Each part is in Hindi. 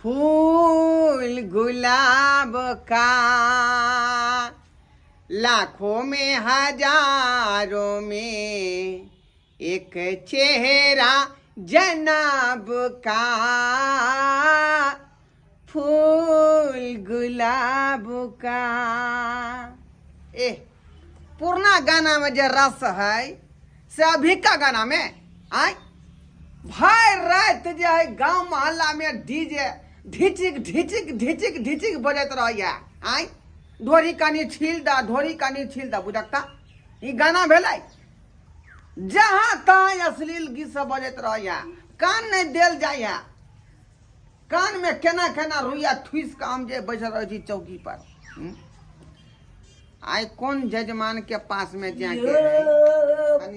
फूल गुलाब का लाखों में हजारों में एक चेहरा जनाब का फूल गुलाब का। ए पुराना गाना में जो रस है से अभी का गाना में आय भाई रात जो है गांव मोहल्ला में डीजे ढिचिक ढिचिक ढिचिक ढिचिक बजत रहिया आय ढोरी कानी छील दा ढोरी कानी छील दा बुझकता ई गाना भेलै जहाँ तहाँ अश्लील गीत सब बजत रहिया कान नहीं देल जाइया कान में केना केना रुइया ठुस के हम जे बैठल रही चौकी पर आय कौन जजमान के पास में जाके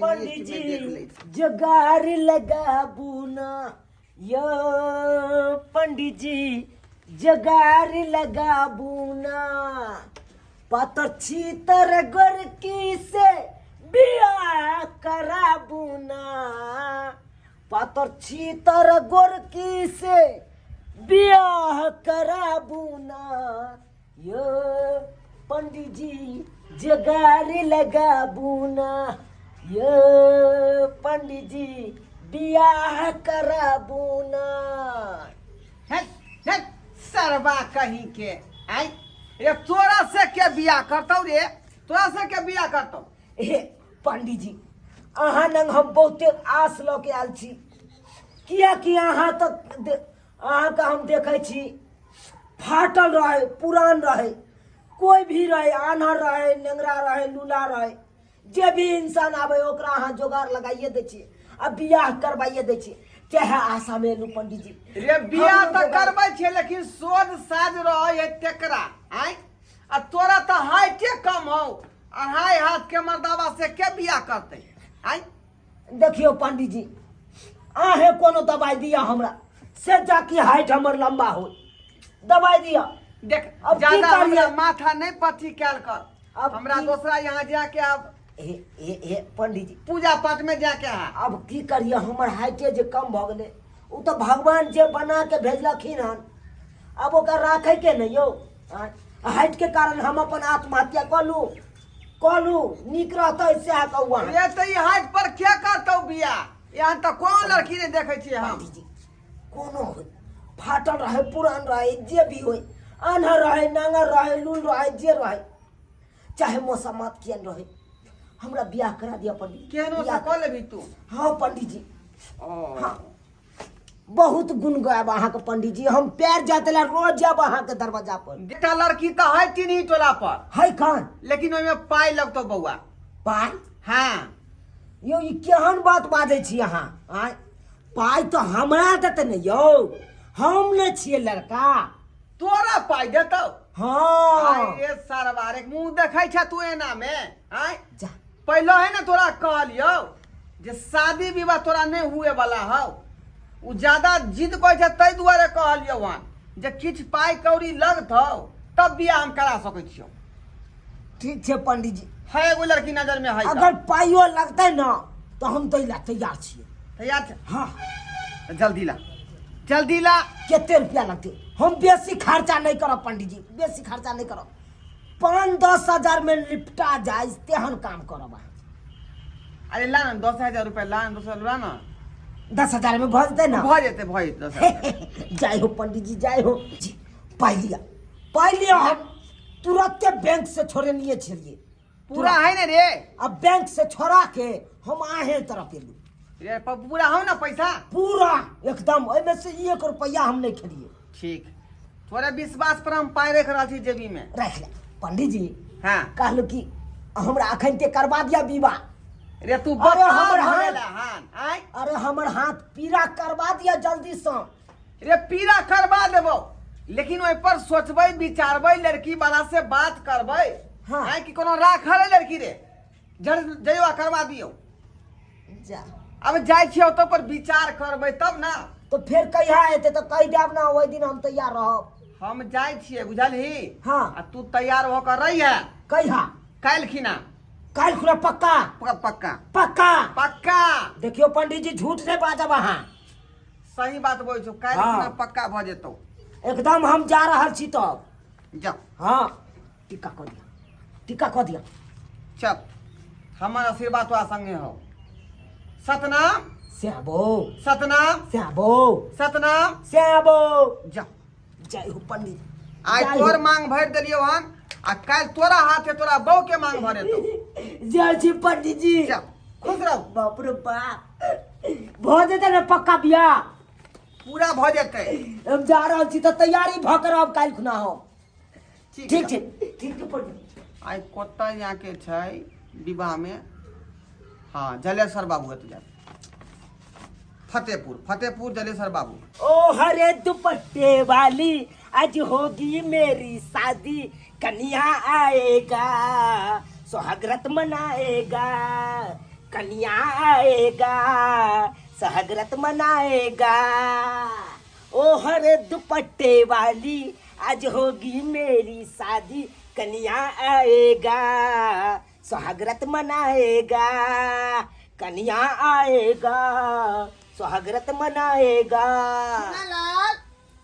पंडित जी जुगाड़ लगाबू ना यो पंडित जी जुगाड़ लगाबू ना पातर छीतर गोरकी से बियाह कराबू ना पातर छीतर गोरकी से बियाह कराबू ना यो पंडित जी जुगाड़ लगाबू ना यो पंडित जी बियाह कराबू ना। सरवा कहीं के आई रे तोरा से के बियाह करतौ रे तोरा से के बियाह करतौ। हे पंडित जी अहाँ नंग हम बहुते आस ल के आयल छी किया कि अहाँ के हम देखे छी फाटल रहे पुरान रहे कोई भी रहे आन्हर रहे नेंगरा रहे लूला रहे जे भी इंसान आवे ओकरा अहाँ जोगाड़ लगाइए दै छी आ बियाह करवाइए दै छी चाहे आशा में एलू पंडित जी रे बियाह तो करबै छे लेकिन सोच साज रहे तेकरा आय आ तोरा तो हाइटे कम हो अढ़ाई हाथ के मर्दावा से के बियाह करते आय। देखियो पंडित जी आहे कोनो दवाई दिया हमरा से जाके हाइट हमर लंबा हो दवाई दिया देख अब ज्यादा की हमरा करिए? माथा नहीं पथी कैल कर अब हमरा की- दूसरा यहाँ जाके अब ए पंडित जी पूजा पाठ में जाके है अब की करिए हमर हाइटे जे कम भ गेले उ तो भगवान जे बना के भेजलखिन हन अब ओकर राखे के नहीं यो हाइट के कारण हम अपन आत्महत्या कलू नीक रहते से कहू ये तो ये हाइट पर क्या करतौ बियाह यहाँ तो कौन लड़की ने देखे छिए हम पंडित जी कोनो हो फाटल रहे पुरान रहे जे भी हो आन्हर रहे नांगर रहे लूल रहे जे रहे चाहे मौसमात कियन रहे हमरा बियाह करा दिया पंडित जी। केनो से बियाह कह लेबी तू हाँ पंडित जी ओ हाँ बहुत गुण गायब अहाँ के पंडित जी हम पैर जाते ला रोज जाब अहाँ के दरवाजा पर बेटा लड़की तो है तीन ही टोला पर है कौन लेकिन ओहिमे पाई लगतो बउआ पाई हाँ यो ई केहन बात बाजै छी अहाँ आय पाई तो हमरा देते नहीं यो हम ने छिए लड़का तोरा पाई देतौ हाँ ये सरवा रे मुंह देखै छ तू एना में आय जा पहले है ना तोरा कहलियो जे शादी विवाह तोरा नहीं हुए वाला हौ उ ज्यादा जिद करै छ तै दुआरे कहलियो हन जे किछ पाई कौड़ी लगतौ तब बियाह हम करा सकै छियो। ठीक है पंडित जी है एगो लड़की नजर में है अगर पाइयो लगते ना तो हम तो ला तैयार छिए तैयार छ हाँ जल्दी ला केते रुपया लगते हम बेसी खर्चा नहीं करब पंडित जी बेसी खर्चा नहीं करब 5-10 हजार में निपटा जाए तेहन काम करब अहाँ अरे ला ना 10,000 रुपया ला ना 10,000 ला ना 10 हजार में भज दे ना भ जेते 10,000 जय हो पंडित जी जय हो जी पाई लिया हम तुरंत बैंक से छोड़े नहीं छिए पूरा है ना रे अब बैंक से छोड़ा के हम आहे तरफ एलू रे पूरा हो ना पैसा पूरा एकदम ओइमे से 1 रुपया हम नहीं खेलिए ठीक थोड़े विश्वास पर हम पाई रख रहा थी जेबी में रख ले पंडित जी हाँ कहलू कि हमरा अखन ते करवा दिया विवाह रे तू अरे बता हमर भरेला हाथ हां आय अरे हमर हाथ पीरा करवा दिया जल्दी से रे पीरा करवा देबो लेकिन ओइ पर सोचबै विचारबै लड़की वाला से बात करबै हाँ। आय कि कोनो राखल है लड़की रे जइवा करवा दियो जा अब जाय छियो तो पर विचार करबै तब ना तो फिर कहिया एते तो कह देब ना ओइ दिन हम तैयार रहब हम जाय छिए बुझलही हाँ आ तू तैयार होकर रही है कहिया काल खिना काल खुला पक्का पक्का पक्का पक्का देखियो पंडित जी झूठ नहीं बाजब अहाँ सही बात बोल छो काल हाँ। खिना पक्का भ जेतौ एकदम हम जा रहा छी तब। जाओ हाँ टीका कह दिया, टीका कह दिया। चल हमार आशीर्वाद तो संगे हो। सतनाम श्याबो सतनाम श्याबो सतनाम। श्याबो। जाओ जय हो पंडित। आज जय तोर हो। मांग भर दिलियो हन आ कल तोरा हाथे तोरा बहू के मांग भरे तो। जय छी पंडित जी। जाओ खुश रहो। बाप रे बाप, भऽ जेतै ने पक्का बियाह। पूरा भ जेतै। हम जा रहल छी तऽ तैयारी भऽ कर अब काल्हि खुना हम। ठीक ठीक छै है। ठीक छै पंडित। आई कोटा यहाँ के छै विवाह में। हाँ जलेश्वर बाबू है तुझे। फतेहपुर फतेहपुर जलेश्वर बाबू। ओ हरे दुपट्टे वाली आज होगी मेरी शादी, कन्या आएगा सुहागरात मनाएगा, कन्या आएगा सुहागरात मनाएगा। ओ हरे दुपट्टे वाली आज होगी मेरी शादी, कन्या आएगा सुहागरात मनाएगा, कन्या आएगा सुहागरात मनाएगा।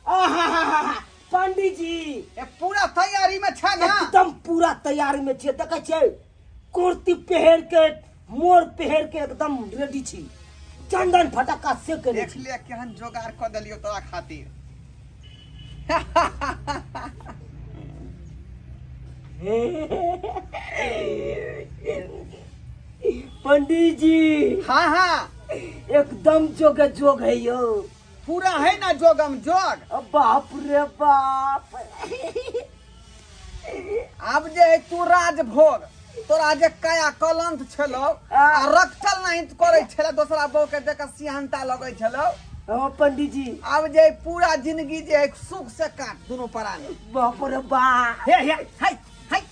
आहा, पंडित जी ए पूरा तैयारी में छै ना। एकदम पूरा तैयारी में छियै। देखै छियै कुर्ती पहन के मोर पहन के एकदम रेडी छी। चंदन फटक्का से के देख ले केहन जोगाड़ क देलियो तोरा खातिर। पंडित जी हाँ हाँ एकदम जोगे जोग है यो। पूरा है ना जोगम जोग। बाप रे बाप। अब जे तू राजभोग तोरा जे काया कलंत छलो आ रखल नहीं करे छले दोसरा बहू के देख सिहनता लगे छलो। हाँ पंडित जी अब जे पूरा जिंदगी जे सुख से काट दोनों प्राणी। बाप रे बाप। हे हे हाय हाय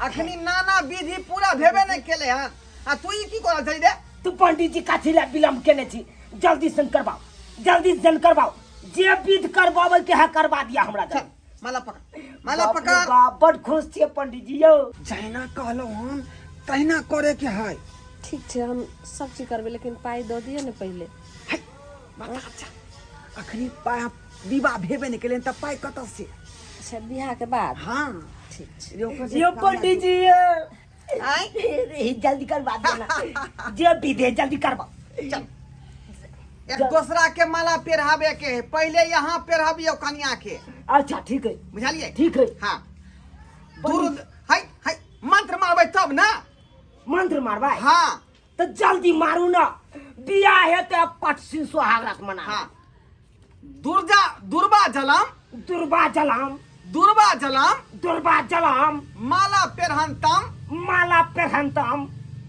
अखनी नाना विधि पूरा भेबे नहीं केले हन आ तू ई की करल छली रे। तू पंडित जी काथी ला विलम्ब केने छी, जल्दी से करवाओ, जल्दी से करवाओ। जे विध करवावे के है करवा दिया हमरा। चल माला पकड़ माला बाप रे पकड़। बाप, बड़ खुश छियै पंडित जी यौ। जहिना कहलो हम तहिना करे के है। ठीक छै हम सब चीज करबै, लेकिन पाइ दऽ दिअ ने पहिले। हाय बता अच्छा अखनी पाय विवाह भेबे नहीं केले त पाय कत से। अच्छा बियाह के बाद। हाँ ठीक छै। यो पंडित जी आई जल्दी करवा देना। जे विध है जल्दी करवाओ। चल एक दूसरा के माला पहरावे के है, पहले यहाँ पहराबियो कन्या के। अच्छा ठीक है बुझलिए ठीक है। हाँ दूर हाय हाय मंत्र मारबे तब ना। मंत्र मारवा हाँ तो जल्दी मारू ना। बियाह है तो पट सिंह सुहागरात मना। हाँ दुर्गा दुर्बा जलम दुर्बा जलाम दुर्बा जलम दुर्बा जलाम माला पेरहंतम माला पेरहंतम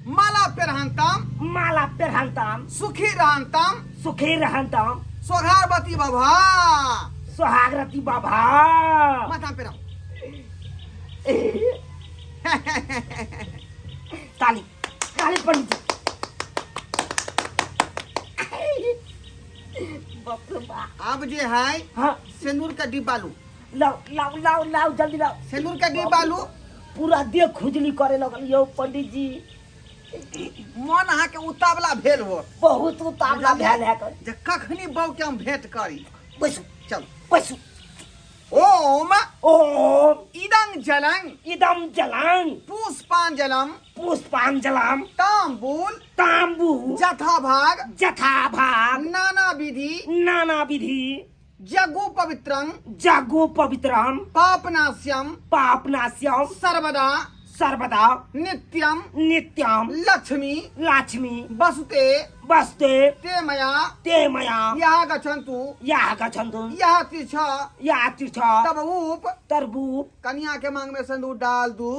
माला पेरहंतम माला पेरहंतम सुखी रहंतम सुखी रहंतम सोघारवती बाबा। सुहागरती बाबा। माथा पेराओ। ताली ताली पंडित जी। बाप रे बाप। अब जे है हाँ सिंदूर का डिब्बा लू। लाओ लाओ लाओ लाओ जल्दी लाओ। सिंदूर का डिब्बा लू। पूरा देह खुजली करे लगल यौ पंडित जी। मन अहाँ के उतावला भेल हो। बहुत उतावला भेल है कर। जे कखनी बहू के हम भेंट करी। बैसू चल बैसू। ओम ओम इदं जलं इदम जलां पुष्पांजलम पुष्पांजलाम तांबूल तांबू जथा भाग जथा भाग नाना विधि नाना विधि जगु पवित्रं जागो पवित्रम पापनाश्यम पापनाश्यम सर्वदा सर्वदा नित्यम नित्यम लक्ष्मी लक्ष्मी वसुते वस्ते ते मया ते मया यः गच्छन्तु यः गच्छन्तु यः तिछ यः तिछ तब ऊप तरबूप कन्या के मांग में सिंदूर डाल दू।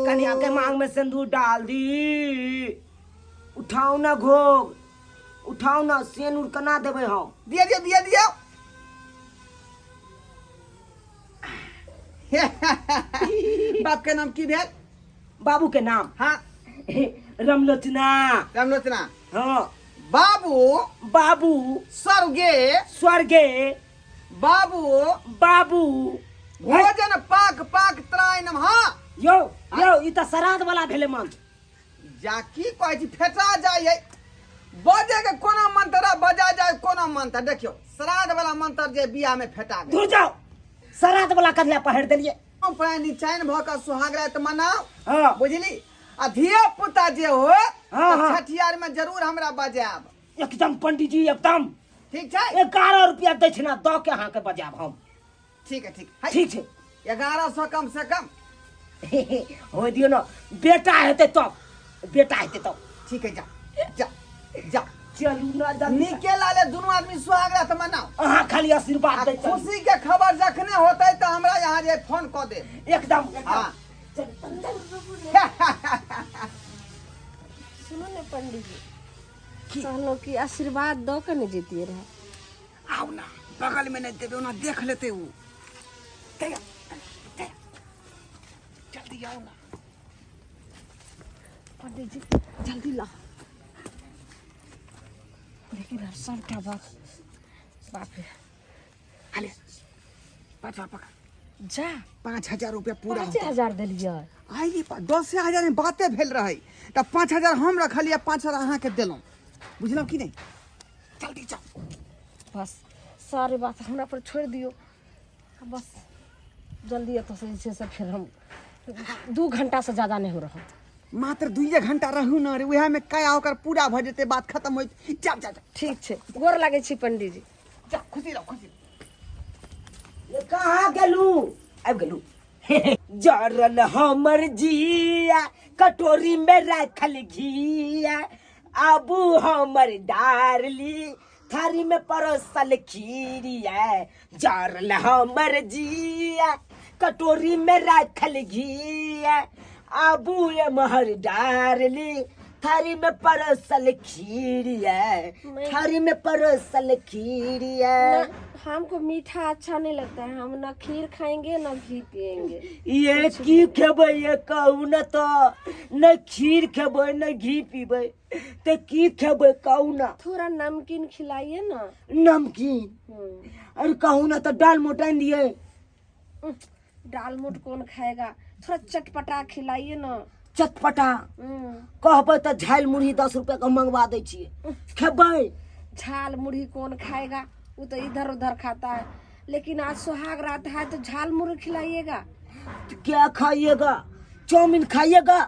कन्या के मांग में सिंदूर डाल दी। उठाओ ना घोग, उठाओ ना सेनूर कना देवे हम। दिया दिया दिया दिया। बाप के नाम की भेल। बाबू के नाम हाँ रमलोचना। रामलोचना। हाँ बाबू बाबू स्वर्गे स्वर्गे बाबू बाबू। भोजन पाक पाक त्राय नमः। यो यो ई त श्राद्ध वाला भेले मंत्र। जा की कहै छी फेटा जाय बजे के कोनो मंत्र बजा जाय कोनो मंत्र देखियो श्राद्ध वाला मंत्र जे बियाह में फेटा गया दूर जाओ श्राद्ध वाला कथला पहर देलिए निचाइन भ के सुहाग रात मनाओ हाँ बुझली आ धिया पुता जे हो हाँ, तो हाँ। छठियार में जरूर हमरा बजाब एकदम पंडित जी एकदम ठीक छै 11 रुपया दक्षिणा दऽ के अहाँ के बजाब हम ठीक है ठीक है ठीक छै 1100 कम से कम हो दियो ना बेटा हेतै तब ठीक है जा जा जा चलू ना जल्दी निके लाले दोनों आदमी सुहाग रात मनाओ अहाँ खाली आ आशीर्वाद दै छी खुशी के खबर जखने होतै तो हमरा यहाँ जे फोन क दे एकदम हाँ सुनो ने पंडित जी कहलो कि आशीर्वाद दो के नहीं जीतिए रहे आओ ना बगल में नहीं देवे ना देख लेते वो तैया जल्दी आओ ना पंडित जी जल्दी ला लेकिन सबटा बाप रे हाले पाँच पका जा 5,000 रुपया पूरा 5,000 दिलिए आई 10,000 में बाते भेल रहे तो 5,000 हम रखलिए 5,000 अहाँ के दिलौं बुझलौ कि नहीं जल्दी जाओ बस सारी बात हमरा पर छोड़ दियो बस जल्दी तो से फिर हम 2 घंटा से ज्यादा नहीं हो रहा मात्र 2 घंटा रहू न रे उहे में काया ओकर पूरा भ जेते बात खत्म होइत जा जा जा ठीक छै गोर लागे छी पंडित जी जा खुशी रहो खुशी ये कहाँ गेलू आबि गेलू जरल हमर जिया कटोरी में रखल घिया आबू हमर डारली थारी में परोसल खीरिया जरल हमर जिया कटोरी में रखल घिया आबू ये महर डारली थारी में परोसल खीरिया थारी में परोसल खीरिया हमको मीठा अच्छा नहीं लगता है हम ना खीर खाएंगे ना घी पिएंगे ये की खेबै ये कहू न तो न खीर खेबै न घी पीबै तो की खेबै कहू न थोड़ा नमकीन खिलाइए ना नमकीन अरे कहू न तो दाल मोटाइन दिए दाल मोट कौन खाएगा थोड़ा चटपटा खिलाइए ना चटपटा कहबै तो झाल मुरही 10 रुपया का मंगवा दै छियै खेबै झाल मुरही कौन खाएगा वो तो इधर उधर खाता है लेकिन आज सुहाग रात है तो झाल मुरही खिलाइएगा तो क्या खाइएगा चाउमीन खाइएगा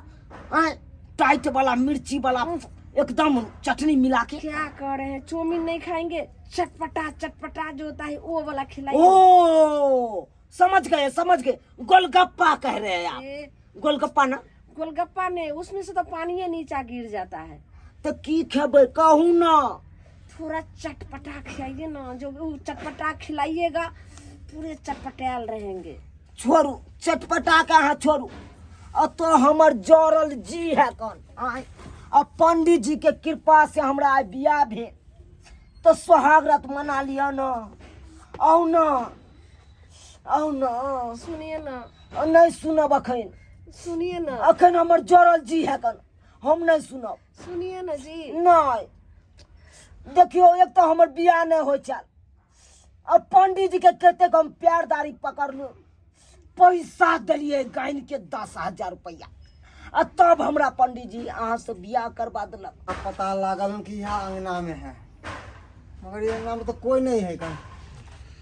टाइट वाला मिर्ची वाला एकदम चटनी मिला के क्या कर रहे हैं चाउमीन नहीं खाएंगे चटपटा चटपटा जो होता है वो वाला खिलाइए ओ समझ गए गोलगप्पा कह रहे हैं आप ए, गोलगप्पा ना गोलगप्पा नहीं उसमें से तो पानी नीचा गिर जाता है तो की खेबै कहू ना थोड़ा चटपटा खिलाइए ना जो वो चटपटा खिलाइएगा पूरे चटपटाल रहेंगे छोड़ू चटपटा के अहाँ छोड़ू तो हमर जरल जी है कौन अब पंडित जी के कृपा से हमरा आइ बियाह भेल तो सुहाग रात मना लिया ना औ ना सुनिए ना नहीं सुनब अखन सुनिए ना अखन हमर जरल जी है कौन हम नहीं सुनब सुनिए ना जी नहीं देखियो एक तो हमर बियाह नहीं हो चल अब पंडित जी के कहते हम प्यारदारी पकड़ लू पैसा दिलिए गाइन के 10,000 रुपया तब हमरा पंडित जी अहाँ से बियाह करवा दिलक पता लागल कि यहाँ अंगना में है मगर ये अंगना में तो कोई नहीं है कहीं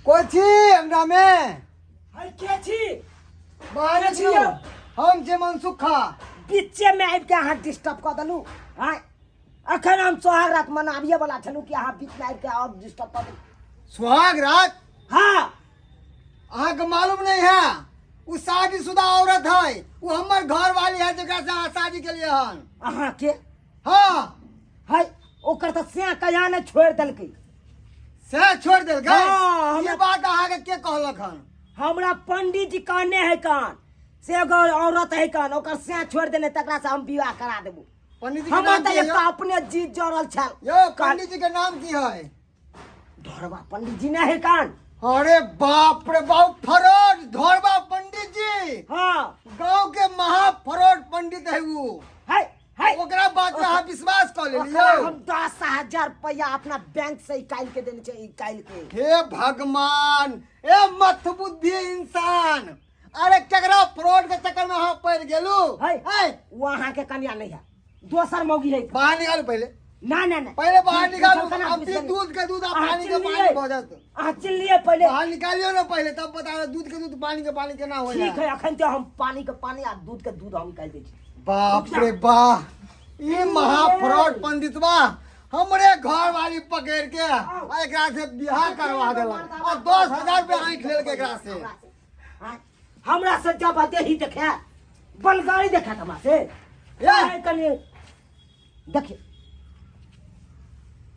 कोई छी अंगना में है के छी बाहर के छियै? हम जे मनसुखा बीचे में आबि के अहाँ डिस्टर्ब कर देलू हैं अखन हम सोहाग रात मनाबिए वाला छलू कि अहाँ बीच में आबि के और डिस्टर्ब कर देलू सुहाग रात हाँ अहाँ के मालूम नहीं है वो शादीशुदा औरत है वो हमर घर वाली है जकरा से अहाँ शादी के लिए हन अहाँ के हाँ है ओकर तो से कया ने छोड़ देलकै से छोड़ देल गए हाँ, ये बात अहाँ के कहलक हन हमरा पंडित जी कहने है कान से एगो औरत है कान ओकर से छोड़ देने तकरा से हम विवाह करा देबू पंडित जी के हम नाम तो की है एक यो? अपने जीत जोड़ल छल यो पंडित जी के नाम की है ढोरबा पंडित जी नहीं है कान अरे बाप रे बाप फरोड धोरबा पंडित जी हाँ गांव के महा फरोड पंडित है वो है ओकरा बात पे अहाँ विश्वास कर ओकरा लेलियो हम 10,000 रुपया अपना बैंक से निकाल के देने चाहिए निकाल के हे भगवान ए मत बुद्धि इंसान अरे केकरा फ्रॉड के चक्कर में अहाँ पड़ गेलू है वहाँ के कन्या नहीं है दोसर मौगी है बाहर निकालू पहले ना ना ना पहले बाहर निकालो, चल, चल, अब फिर चल। दूध के दूध, अब अहाँ पानी के चिल्लिए। पानी हो जात। अहाँ चिल्लिए पहले। बाहर निकालियो ना पहले, तब बताओ दूध के दूध पानी के पानी केना हो ठीक जाए। है, अखन तो हम पानी के पानी आ दूध के दूध हम निकाल दै छी। बाप रे बाप, ये महाफ्रॉड पंडितवा हमरे घर वाली पकड़ के आ एकरा से बियाह करवा देलक और 10,000 रुपया आंख लेल के एकरा से। हाँ, हमरा से जब बाते ही देखे बलगाड़ी देखा हमरा से ए! कनी देखिए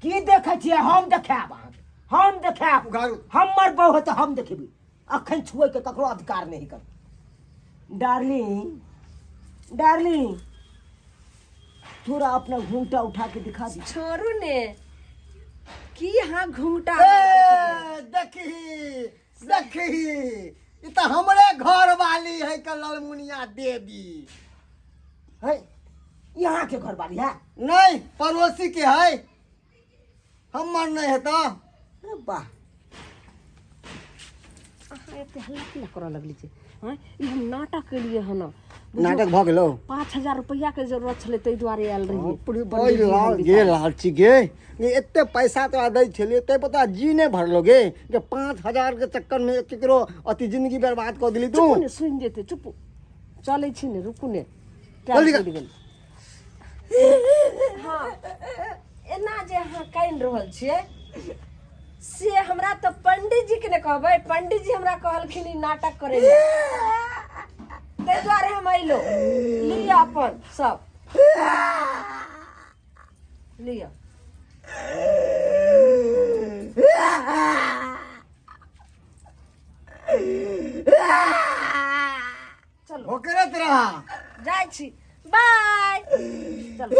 की देखे छियै, हम देखाब अहाँके, हम देखाब। उघारू। हमर बहू है तो हम देखेबी, अखन छुए के ककरो अधिकार नहीं कर। डार्लिंग डार्लिंग थोड़ा अपना घूंघटा उठा के दिखा दी। छोड़ू ने कि यहाँ घूंघटा ए, देखी देखी, ई तो हमरे घर वाली है के ललमुनिया देवी है यहाँ के घर वाली है। नहीं, पड़ोसी के है, हमर नहीं है तो। अरे वाह, अहाँ एते हल्ला किया करऽ लगली छै? हाँ, ई हम नाटक के लिए है ना, नाटक भ गेलो। 5,000 रुपया के जरूरत छलै ताहि दुआरे आयल ओइ रहिए। लाल गे लालची गे, ये एते पैसा तो दै छलिए ते पता जी ने भरलो गे कि 5,000 के चक्कर में केकरो अति जिंदगी बर्बाद कर दिली तू। चुप ने, सुनि जेतै, चुप चलै छी ने, रुकू ने। जल्दी टाइम कर। पड़ि गेल। हाँ, एना जे अहाँ कानि रहल छियै से हमरा तो पंडित जी के ने कहबै। पंडित जी हमरा कहलखिन ई नाटक करे ले, ताहि दुआरे हम अइलो। लिअ अपन सब लिअ। चलो होकरत रहा। जाइ छी, बाय। चलो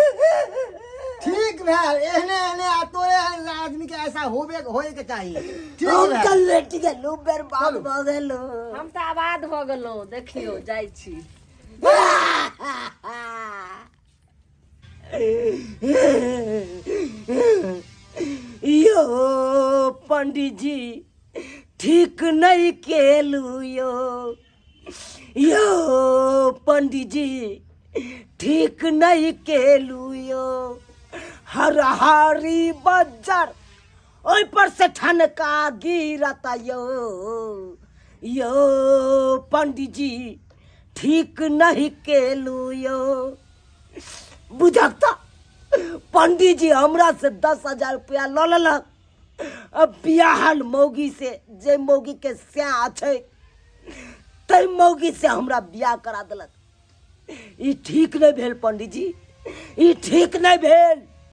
ठीक भेल, एहने एहने आ तोरे एहन आदमी के ऐसा होए के चाहिए। ठीक हम भेल। कल लेट गेलू, बर्बाद भ गेलू। हम तऽ आबाद भऽ गेलहुँ, देखियौ जाइ छी। यो पंडित जी ठीक नहीं केलू यो पंडित जी ठीक नहीं केलू यो। हरहारी बज्जर ओइ पर से ठनका गिरता यो पंडित जी ठीक नहीं केलू यो। बुझकता पंडित जी हमरा से 10,000 रुपया ल लेलक। अब बियाहल मौगी से, जे मौगी के स्याह छै तै मौगी से हमरा बियाह करा देलक। ई ठीक नहीं भेल पंडित जी, ई ठीक नहीं भेल।